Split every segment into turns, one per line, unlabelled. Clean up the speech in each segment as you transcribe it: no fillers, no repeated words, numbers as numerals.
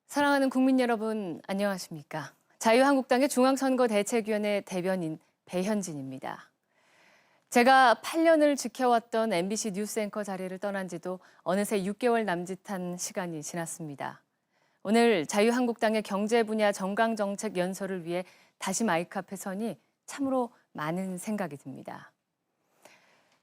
사랑하는 국민 여러분, 안녕하십니까? 자유한국당의 중앙선거대책위원회 대변인 배현진입니다. 제가 8년을 지켜왔던 MBC 뉴스 앵커 자리를 떠난 지도 어느새 6개월 남짓한 시간이 지났습니다. 오늘 자유한국당의 경제 분야 정강정책 연설을 위해 다시 마이크 앞에 서니 참으로 많은 생각이 듭니다.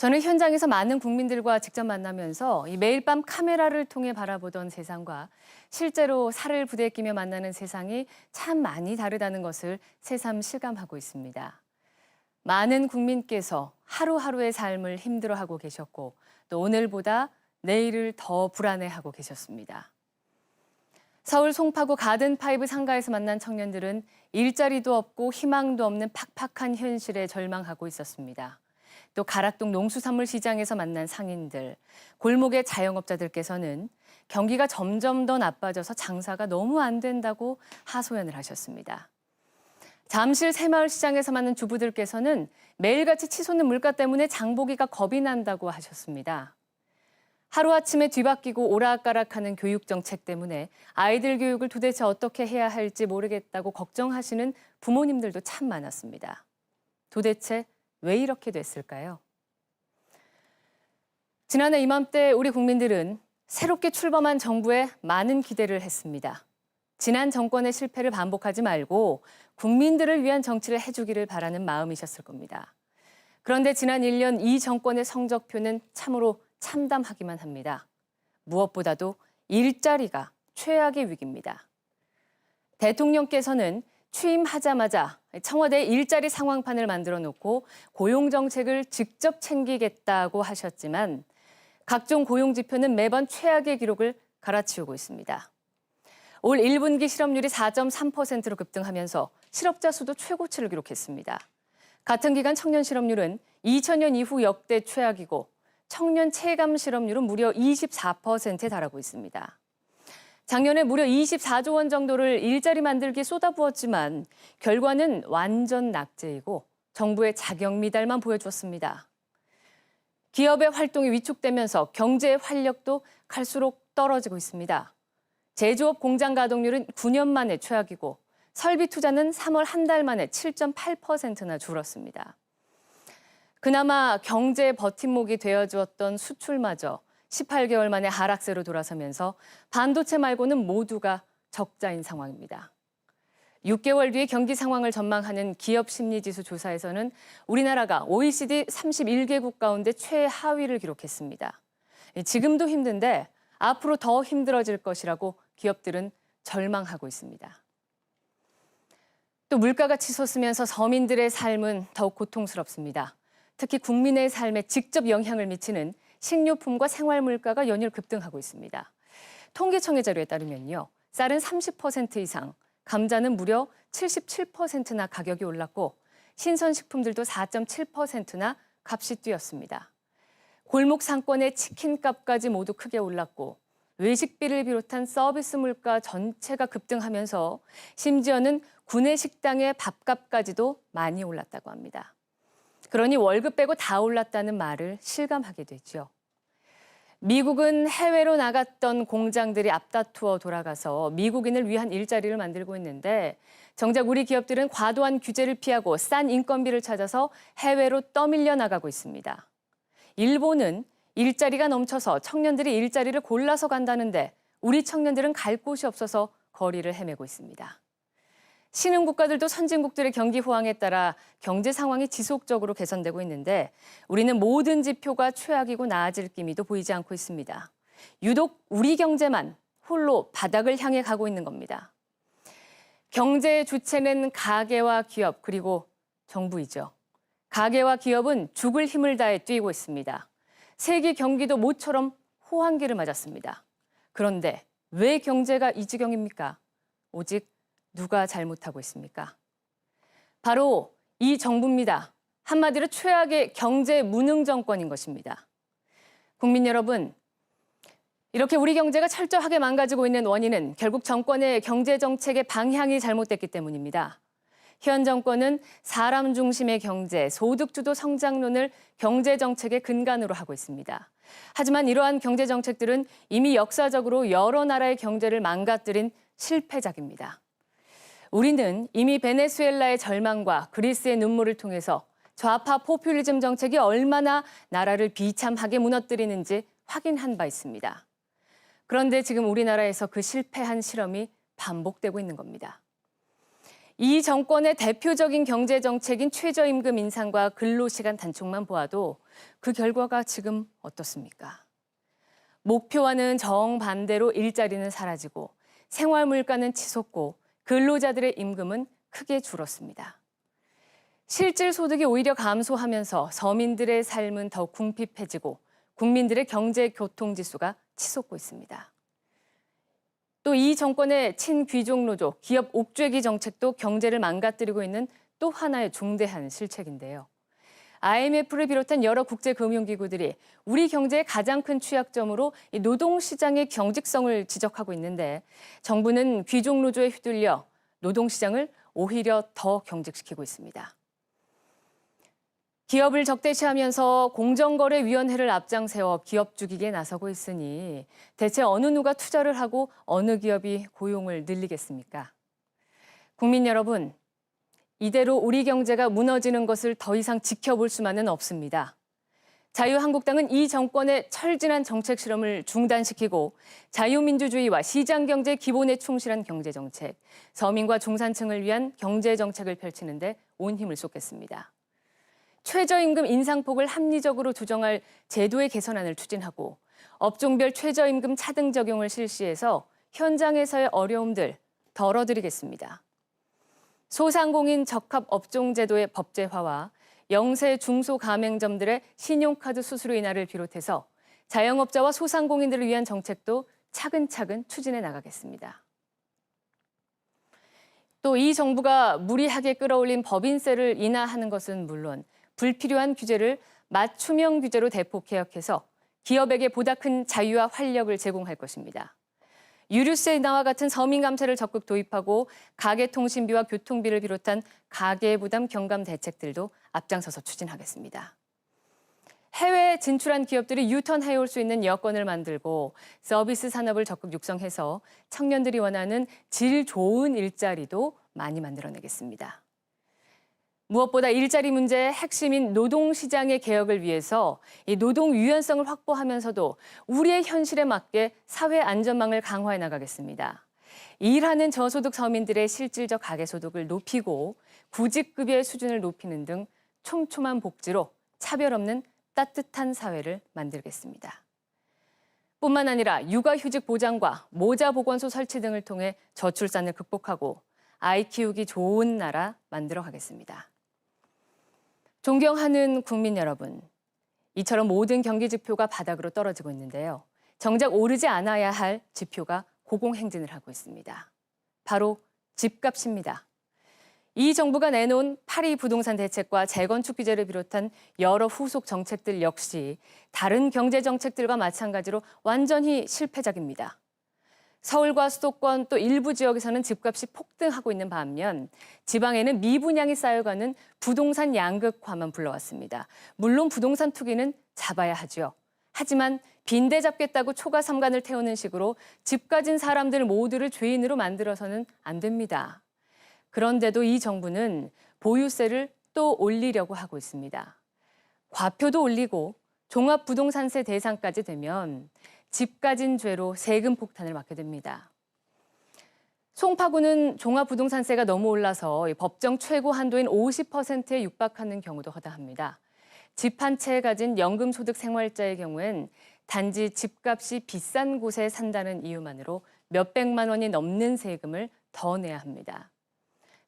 저는 현장에서 많은 국민들과 직접 만나면서 매일 밤 카메라를 통해 바라보던 세상과 실제로 살을 부대에 끼며 만나는 세상이 참 많이 다르다는 것을 새삼 실감하고 있습니다. 많은 국민께서 하루하루의 삶을 힘들어하고 계셨고 또 오늘보다 내일을 더 불안해하고 계셨습니다. 서울 송파구 가든파이브 상가에서 만난 청년들은 일자리도 없고 희망도 없는 팍팍한 현실에 절망하고 있었습니다. 또 가락동 농수산물 시장에서 만난 상인들, 골목의 자영업자들께서는 경기가 점점 더 나빠져서 장사가 너무 안 된다고 하소연을 하셨습니다. 잠실 새마을 시장에서 만난 주부들께서는 매일같이 치솟는 물가 때문에 장보기가 겁이 난다고 하셨습니다. 하루아침에 뒤바뀌고 오락가락하는 교육정책 때문에 아이들 교육을 도대체 어떻게 해야 할지 모르겠다고 걱정하시는 부모님들도 참 많았습니다. 도대체 왜 이렇게 됐을까요? 지난해 이맘때 우리 국민들은 새롭게 출범한 정부에 많은 기대를 했습니다. 지난 정권의 실패를 반복하지 말고 국민들을 위한 정치를 해주기를 바라는 마음이셨을 겁니다. 그런데 지난 1년 이 정권의 성적표는 참으로 참담하기만 합니다. 무엇보다도 일자리가 최악의 위기입니다. 대통령께서는 취임하자마자 청와대 일자리 상황판을 만들어 놓고 고용정책을 직접 챙기겠다고 하셨지만 각종 고용지표는 매번 최악의 기록을 갈아치우고 있습니다. 올 1분기 실업률이 4.3%로 급등하면서 실업자 수도 최고치를 기록했습니다. 같은 기간 청년 실업률은 2000년 이후 역대 최악이고 청년 체감 실업률은 무려 24%에 달하고 있습니다. 작년에 무려 24조 원 정도를 일자리 만들기에 쏟아부었지만 결과는 완전 낙제이고 정부의 자격 미달만 보여주었습니다. 기업의 활동이 위축되면서 경제의 활력도 갈수록 떨어지고 있습니다. 제조업 공장 가동률은 9년 만에 최악이고 설비 투자는 3월 한 달 만에 7.8%나 줄었습니다. 그나마 경제의 버팀목이 되어주었던 수출마저 18개월 만에 하락세로 돌아서면서 반도체 말고는 모두가 적자인 상황입니다. 6개월 뒤의 경기 상황을 전망하는 기업 심리지수 조사에서는 우리나라가 OECD 31개국 가운데 최하위를 기록했습니다. 지금도 힘든데 앞으로 더 힘들어질 것이라고 기업들은 절망하고 있습니다. 또 물가가 치솟으면서 서민들의 삶은 더욱 고통스럽습니다. 특히 국민의 삶에 직접 영향을 미치는 식료품과 생활물가가 연일 급등하고 있습니다. 통계청의 자료에 따르면요. 쌀은 30% 이상, 감자는 무려 77%나 가격이 올랐고 신선식품들도 4.7%나 값이 뛰었습니다. 골목 상권의 치킨값까지 모두 크게 올랐고 외식비를 비롯한 서비스 물가 전체가 급등하면서 심지어는 구내 식당의 밥값까지도 많이 올랐다고 합니다. 그러니 월급 빼고 다 올랐다는 말을 실감하게 되죠. 미국은 해외로 나갔던 공장들이 앞다투어 돌아가서 미국인을 위한 일자리를 만들고 있는데 정작 우리 기업들은 과도한 규제를 피하고 싼 인건비를 찾아서 해외로 떠밀려 나가고 있습니다. 일본은 일자리가 넘쳐서 청년들이 일자리를 골라서 간다는데 우리 청년들은 갈 곳이 없어서 거리를 헤매고 있습니다. 신흥국가들도 선진국들의 경기 호황에 따라 경제 상황이 지속적으로 개선되고 있는데 우리는 모든 지표가 최악이고 나아질 기미도 보이지 않고 있습니다. 유독 우리 경제만 홀로 바닥을 향해 가고 있는 겁니다. 경제의 주체는 가계와 기업 그리고 정부이죠. 가계와 기업은 죽을 힘을 다해 뛰고 있습니다. 세계 경기도 모처럼 호황기를 맞았습니다. 그런데 왜 경제가 이 지경입니까? 오직 누가 잘못하고 있습니까? 바로 이 정부입니다. 한마디로 최악의 경제 무능 정권인 것입니다. 국민 여러분, 이렇게 우리 경제가 철저하게 망가지고 있는 원인은 결국 정권의 경제 정책의 방향이 잘못됐기 때문입니다. 현 정권은 사람 중심의 경제, 소득주도 성장론을 경제 정책의 근간으로 하고 있습니다. 하지만 이러한 경제 정책들은 이미 역사적으로 여러 나라의 경제를 망가뜨린 실패작입니다. 우리는 이미 베네수엘라의 절망과 그리스의 눈물을 통해서 좌파 포퓰리즘 정책이 얼마나 나라를 비참하게 무너뜨리는지 확인한 바 있습니다. 그런데 지금 우리나라에서 그 실패한 실험이 반복되고 있는 겁니다. 이 정권의 대표적인 경제 정책인 최저임금 인상과 근로시간 단축만 보아도 그 결과가 지금 어떻습니까? 목표와는 정반대로 일자리는 사라지고 생활 물가는 치솟고 근로자들의 임금은 크게 줄었습니다. 실질 소득이 오히려 감소하면서 서민들의 삶은 더 궁핍해지고 국민들의 경제 교통 지수가 치솟고 있습니다. 또 이 정권의 친귀족 노조, 기업 옥죄기 정책도 경제를 망가뜨리고 있는 또 하나의 중대한 실책인데요. IMF를 비롯한 여러 국제금융기구들이 우리 경제의 가장 큰 취약점으로 노동시장의 경직성을 지적하고 있는데 정부는 귀족 노조에 휘둘려 노동시장을 오히려 더 경직시키고 있습니다. 기업을 적대시하면서 공정거래위원회를 앞장세워 기업 죽이기에 나서고 있으니 대체 어느 누가 투자를 하고 어느 기업이 고용을 늘리겠습니까? 국민 여러분, 이대로 우리 경제가 무너지는 것을 더 이상 지켜볼 수만은 없습니다. 자유한국당은 이 정권의 철진한 정책 실험을 중단시키고 자유민주주의와 시장경제 기본에 충실한 경제정책, 서민과 중산층을 위한 경제정책을 펼치는 데 온 힘을 쏟겠습니다. 최저임금 인상폭을 합리적으로 조정할 제도의 개선안을 추진하고 업종별 최저임금 차등 적용을 실시해서 현장에서의 어려움들 덜어드리겠습니다. 소상공인 적합 업종제도의 법제화와 영세 중소가맹점들의 신용카드 수수료 인하를 비롯해서 자영업자와 소상공인들을 위한 정책도 차근차근 추진해 나가겠습니다. 또 이 정부가 무리하게 끌어올린 법인세를 인하하는 것은 물론 불필요한 규제를 맞춤형 규제로 대폭 개혁해서 기업에게 보다 큰 자유와 활력을 제공할 것입니다. 유류세 인하와 같은 서민 감세를 적극 도입하고 가계통신비와 교통비를 비롯한 가계부담 경감 대책들도 앞장서서 추진하겠습니다. 해외에 진출한 기업들이 유턴해올 수 있는 여건을 만들고 서비스 산업을 적극 육성해서 청년들이 원하는 질 좋은 일자리도 많이 만들어내겠습니다. 무엇보다 일자리 문제의 핵심인 노동시장의 개혁을 위해서 이 노동 유연성을 확보하면서도 우리의 현실에 맞게 사회 안전망을 강화해 나가겠습니다. 일하는 저소득 서민들의 실질적 가계소득을 높이고 구직급여의 수준을 높이는 등 촘촘한 복지로 차별 없는 따뜻한 사회를 만들겠습니다. 뿐만 아니라 육아휴직 보장과 모자보건소 설치 등을 통해 저출산을 극복하고 아이 키우기 좋은 나라 만들어 가겠습니다. 존경하는 국민 여러분, 이처럼 모든 경기 지표가 바닥으로 떨어지고 있는데요. 정작 오르지 않아야 할 지표가 고공행진을 하고 있습니다. 바로 집값입니다. 이 정부가 내놓은 파리 부동산 대책과 재건축 규제를 비롯한 여러 후속 정책들 역시 다른 경제 정책들과 마찬가지로 완전히 실패작입니다. 서울과 수도권 또 일부 지역에서는 집값이 폭등하고 있는 반면 지방에는 미분양이 쌓여가는 부동산 양극화만 불러왔습니다. 물론 부동산 투기는 잡아야 하죠. 하지만 빈대 잡겠다고 초과 삼간을 태우는 식으로 집 가진 사람들 모두를 죄인으로 만들어서는 안 됩니다. 그런데도 이 정부는 보유세를 또 올리려고 하고 있습니다. 과표도 올리고 종합부동산세 대상까지 되면 집 가진 죄로 세금 폭탄을 맞게 됩니다. 송파구는 종합부동산세가 너무 올라서 법정 최고 한도인 50%에 육박하는 경우도 허다합니다. 집 한 채 가진 연금소득 생활자의 경우엔 단지 집값이 비싼 곳에 산다는 이유만으로 몇백만 원이 넘는 세금을 더 내야 합니다.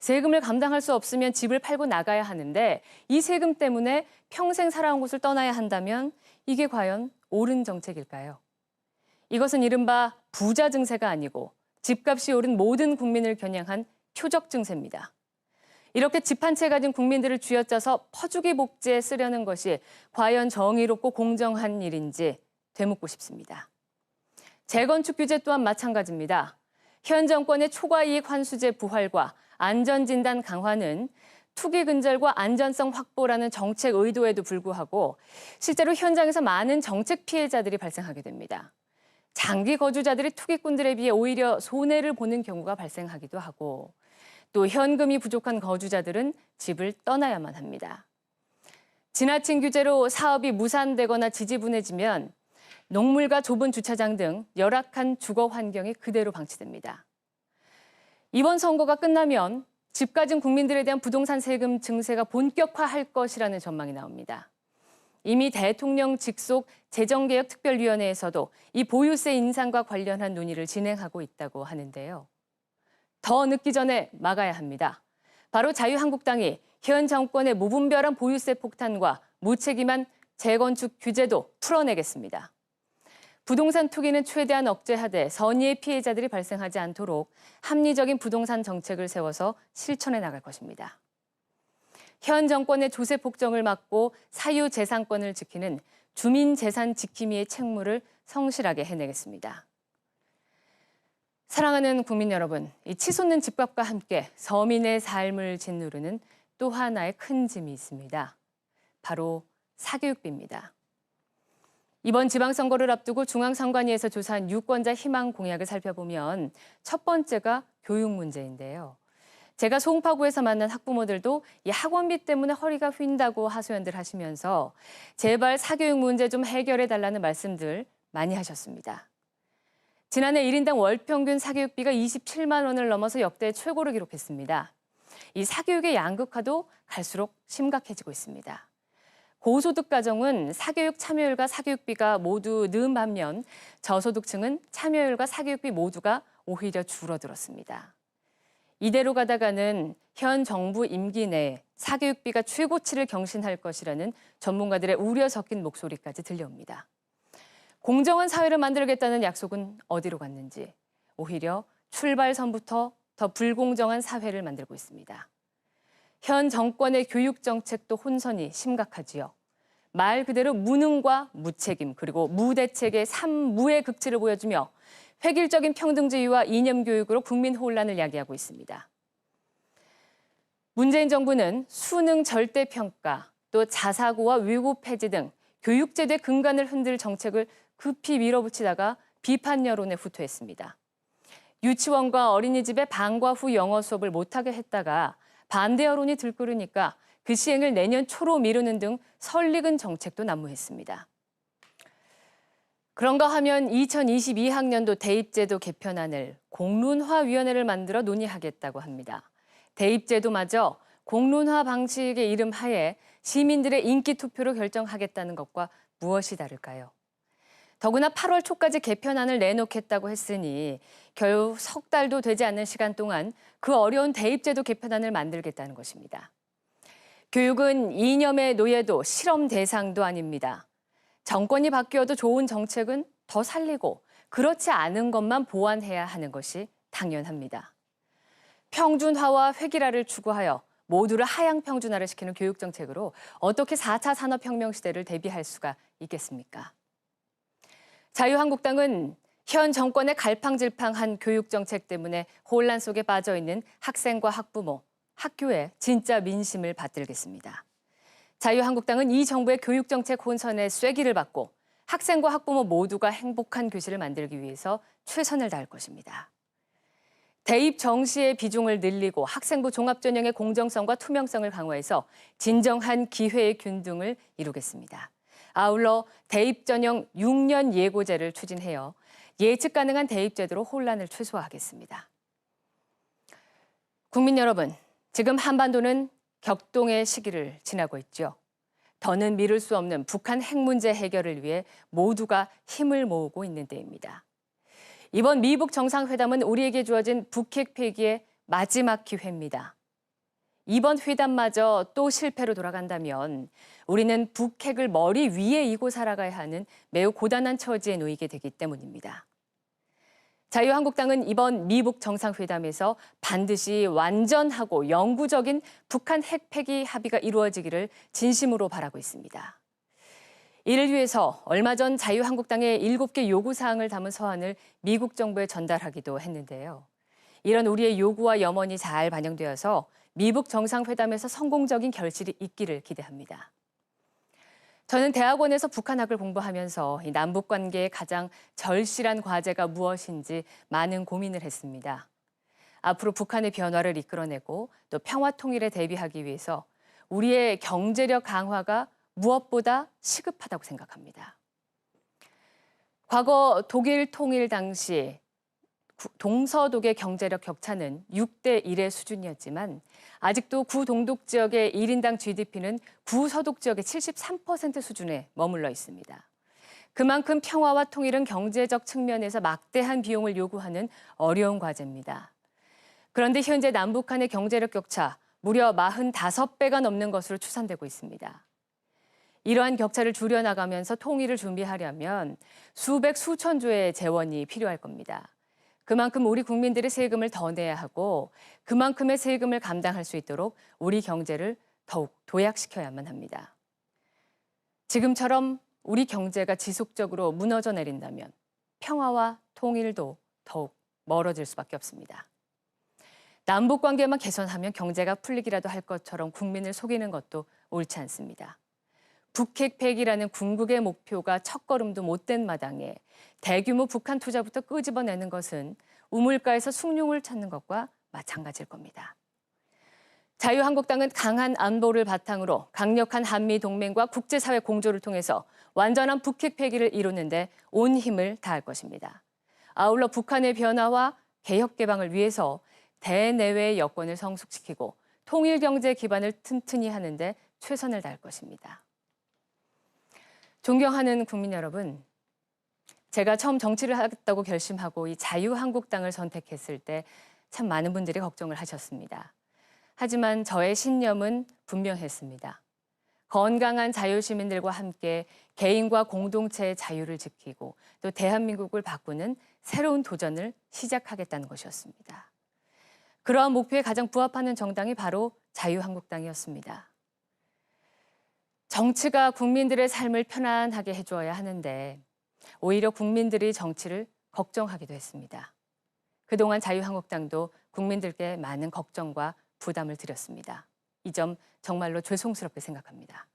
세금을 감당할 수 없으면 집을 팔고 나가야 하는데 이 세금 때문에 평생 살아온 곳을 떠나야 한다면 이게 과연 옳은 정책일까요? 이것은 이른바 부자 증세가 아니고 집값이 오른 모든 국민을 겨냥한 표적 증세입니다. 이렇게 집 한 채 가진 국민들을 쥐어짜서 퍼주기 복지에 쓰려는 것이 과연 정의롭고 공정한 일인지 되묻고 싶습니다. 재건축 규제 또한 마찬가지입니다. 현 정권의 초과이익 환수제 부활과 안전진단 강화는 투기 근절과 안전성 확보라는 정책 의도에도 불구하고 실제로 현장에서 많은 정책 피해자들이 발생하게 됩니다. 장기 거주자들이 투기꾼들에 비해 오히려 손해를 보는 경우가 발생하기도 하고 또 현금이 부족한 거주자들은 집을 떠나야만 합니다. 지나친 규제로 사업이 무산되거나 지지분해지면 농물과 좁은 주차장 등 열악한 주거 환경이 그대로 방치됩니다. 이번 선거가 끝나면 집 가진 국민들에 대한 부동산 세금 증세가 본격화할 것이라는 전망이 나옵니다. 이미 대통령 직속 재정개혁특별위원회에서도 이 보유세 인상과 관련한 논의를 진행하고 있다고 하는데요. 더 늦기 전에 막아야 합니다. 바로 자유한국당이 현 정권의 무분별한 보유세 폭탄과 무책임한 재건축 규제도 풀어내겠습니다. 부동산 투기는 최대한 억제하되 선의의 피해자들이 발생하지 않도록 합리적인 부동산 정책을 세워서 실천해 나갈 것입니다. 현 정권의 조세 폭정을 막고 사유재산권을 지키는 주민재산 지킴이의 책무를 성실하게 해내겠습니다. 사랑하는 국민 여러분, 이 치솟는 집값과 함께 서민의 삶을 짓누르는 또 하나의 큰 짐이 있습니다. 바로 사교육비입니다. 이번 지방선거를 앞두고 중앙선관위에서 조사한 유권자 희망 공약을 살펴보면 첫 번째가 교육 문제인데요. 제가 송파구에서 만난 학부모들도 이 학원비 때문에 허리가 휜다고 하소연들 하시면서 제발 사교육 문제 좀 해결해달라는 말씀들 많이 하셨습니다. 지난해 1인당 월 평균 사교육비가 27만 원을 넘어서 역대 최고를 기록했습니다. 이 사교육의 양극화도 갈수록 심각해지고 있습니다. 고소득 가정은 사교육 참여율과 사교육비가 모두 는 반면 저소득층은 참여율과 사교육비 모두가 오히려 줄어들었습니다. 이대로 가다가는 현 정부 임기 내에 사교육비가 최고치를 경신할 것이라는 전문가들의 우려 섞인 목소리까지 들려옵니다. 공정한 사회를 만들겠다는 약속은 어디로 갔는지 오히려 출발선부터 더 불공정한 사회를 만들고 있습니다. 현 정권의 교육 정책도 혼선이 심각하지요. 말 그대로 무능과 무책임 그리고 무대책의 삼무의 극치를 보여주며 획일적인 평등주의와 이념교육으로 국민 혼란을 야기하고 있습니다. 문재인 정부는 수능 절대평가, 또 자사고와 위고 폐지 등 교육제도의 근간을 흔들 정책을 급히 밀어붙이다가 비판 여론에 후퇴했습니다. 유치원과 어린이집의 방과 후 영어 수업을 못하게 했다가 반대 여론이 들끓으니까 그 시행을 내년 초로 미루는 등 설익은 정책도 난무했습니다. 그런가 하면 2022학년도 대입제도 개편안을 공론화위원회를 만들어 논의하겠다고 합니다. 대입제도마저 공론화 방식의 이름 하에 시민들의 인기 투표로 결정하겠다는 것과 무엇이 다를까요? 더구나 8월 초까지 개편안을 내놓겠다고 했으니 겨우 석 달도 되지 않는 시간 동안 그 어려운 대입제도 개편안을 만들겠다는 것입니다. 교육은 이념의 노예도 실험 대상도 아닙니다. 정권이 바뀌어도 좋은 정책은 더 살리고 그렇지 않은 것만 보완해야 하는 것이 당연합니다. 평준화와 획일화를 추구하여 모두를 하향 평준화를 시키는 교육 정책으로 어떻게 4차 산업혁명 시대를 대비할 수가 있겠습니까? 자유한국당은 현 정권의 갈팡질팡한 교육 정책 때문에 혼란 속에 빠져 있는 학생과 학부모, 학교의 진짜 민심을 받들겠습니다. 자유한국당은 이 정부의 교육정책 혼선에 쐐기를 받고 학생과 학부모 모두가 행복한 교실을 만들기 위해서 최선을 다할 것입니다. 대입 정시의 비중을 늘리고 학생부 종합전형의 공정성과 투명성을 강화해서 진정한 기회의 균등을 이루겠습니다. 아울러 대입 전형 6년 예고제를 추진하여 예측 가능한 대입제도로 혼란을 최소화하겠습니다. 국민 여러분, 지금 한반도는 격동의 시기를 지나고 있죠. 더는 미룰 수 없는 북한 핵 문제 해결을 위해 모두가 힘을 모으고 있는 때입니다. 이번 미북 정상회담은 우리에게 주어진 북핵 폐기의 마지막 기회입니다. 이번 회담마저 또 실패로 돌아간다면 우리는 북핵을 머리 위에 이고 살아가야 하는 매우 고단한 처지에 놓이게 되기 때문입니다. 자유한국당은 이번 미북 정상회담에서 반드시 완전하고 영구적인 북한 핵 폐기 합의가 이루어지기를 진심으로 바라고 있습니다. 이를 위해서 얼마 전 자유한국당의 7개 요구사항을 담은 서한을 미국 정부에 전달하기도 했는데요. 이런 우리의 요구와 염원이 잘 반영되어서 미북 정상회담에서 성공적인 결실이 있기를 기대합니다. 저는 대학원에서 북한학을 공부하면서 이 남북 관계의 가장 절실한 과제가 무엇인지 많은 고민을 했습니다. 앞으로 북한의 변화를 이끌어내고 또 평화 통일에 대비하기 위해서 우리의 경제력 강화가 무엇보다 시급하다고 생각합니다. 과거 독일 통일 당시 동서독의 경제력 격차는 6대 1의 수준이었지만 아직도 구동독 지역의 1인당 GDP는 구서독 지역의 73% 수준에 머물러 있습니다. 그만큼 평화와 통일은 경제적 측면에서 막대한 비용을 요구하는 어려운 과제입니다. 그런데 현재 남북 간의 경제력 격차 무려 45배가 넘는 것으로 추산되고 있습니다. 이러한 격차를 줄여나가면서 통일을 준비하려면 수백 수천조의 재원이 필요할 겁니다. 그만큼 우리 국민들의 세금을 더 내야 하고 그만큼의 세금을 감당할 수 있도록 우리 경제를 더욱 도약시켜야만 합니다. 지금처럼 우리 경제가 지속적으로 무너져 내린다면 평화와 통일도 더욱 멀어질 수밖에 없습니다. 남북 관계만 개선하면 경제가 풀리기라도 할 것처럼 국민을 속이는 것도 옳지 않습니다. 북핵 폐기라는 궁극의 목표가 첫걸음도 못 된 마당에 대규모 북한 투자부터 끄집어내는 것은 우물가에서 숭늉을 찾는 것과 마찬가지일 겁니다. 자유한국당은 강한 안보를 바탕으로 강력한 한미 동맹과 국제사회 공조를 통해서 완전한 북핵 폐기를 이루는 데 온 힘을 다할 것입니다. 아울러 북한의 변화와 개혁 개방을 위해서 대내외의 여건을 성숙시키고 통일 경제 기반을 튼튼히 하는 데 최선을 다할 것입니다. 존경하는 국민 여러분, 제가 처음 정치를 하겠다고 결심하고 이 자유한국당을 선택했을 때 참 많은 분들이 걱정을 하셨습니다. 하지만 저의 신념은 분명했습니다. 건강한 자유시민들과 함께 개인과 공동체의 자유를 지키고 또 대한민국을 바꾸는 새로운 도전을 시작하겠다는 것이었습니다. 그러한 목표에 가장 부합하는 정당이 바로 자유한국당이었습니다. 정치가 국민들의 삶을 편안하게 해주어야 하는데 오히려 국민들이 정치를 걱정하기도 했습니다. 그동안 자유한국당도 국민들께 많은 걱정과 부담을 드렸습니다. 이 점 정말로 죄송스럽게 생각합니다.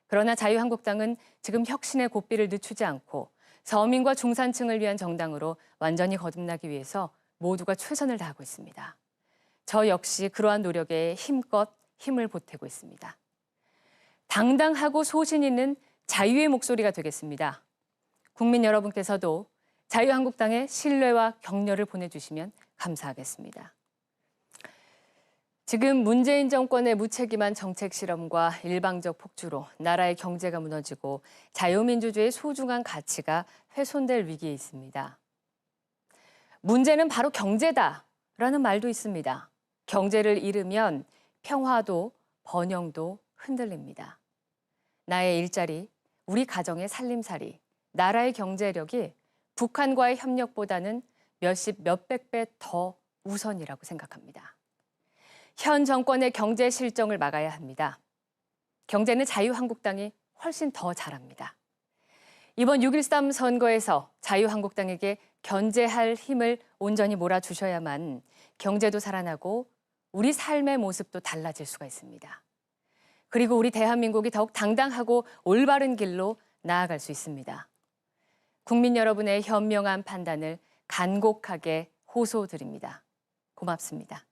그러나 자유한국당은 지금 혁신의 고삐를 늦추지 않고 서민과 중산층을 위한 정당으로 완전히 거듭나기 위해서 모두가 최선을 다하고 있습니다. 저 역시 그러한 노력에 힘껏 힘을 보태고 있습니다. 당당하고 소신 있는 자유의 목소리가 되겠습니다. 국민 여러분께서도 자유한국당에 신뢰와 격려를 보내주시면 감사하겠습니다. 지금 문재인 정권의 무책임한 정책 실험과 일방적 폭주로 나라의 경제가 무너지고 자유민주주의의 소중한 가치가 훼손될 위기에 있습니다. 문제는 바로 경제다라는 말도 있습니다. 경제를 잃으면 평화도 번영도 흔들립니다. 나의 일자리, 우리 가정의 살림살이, 나라의 경제력이 북한과의 협력보다는 몇십, 몇백 배 더 우선이라고 생각합니다. 현 정권의 경제 실정을 막아야 합니다. 경제는 자유한국당이 훨씬 더 잘합니다. 이번 6.13 선거에서 자유한국당에게 견제할 힘을 온전히 몰아주셔야만 경제도 살아나고 우리 삶의 모습도 달라질 수가 있습니다. 그리고 우리 대한민국이 더욱 당당하고 올바른 길로 나아갈 수 있습니다. 국민 여러분의 현명한 판단을 간곡하게 호소드립니다. 고맙습니다.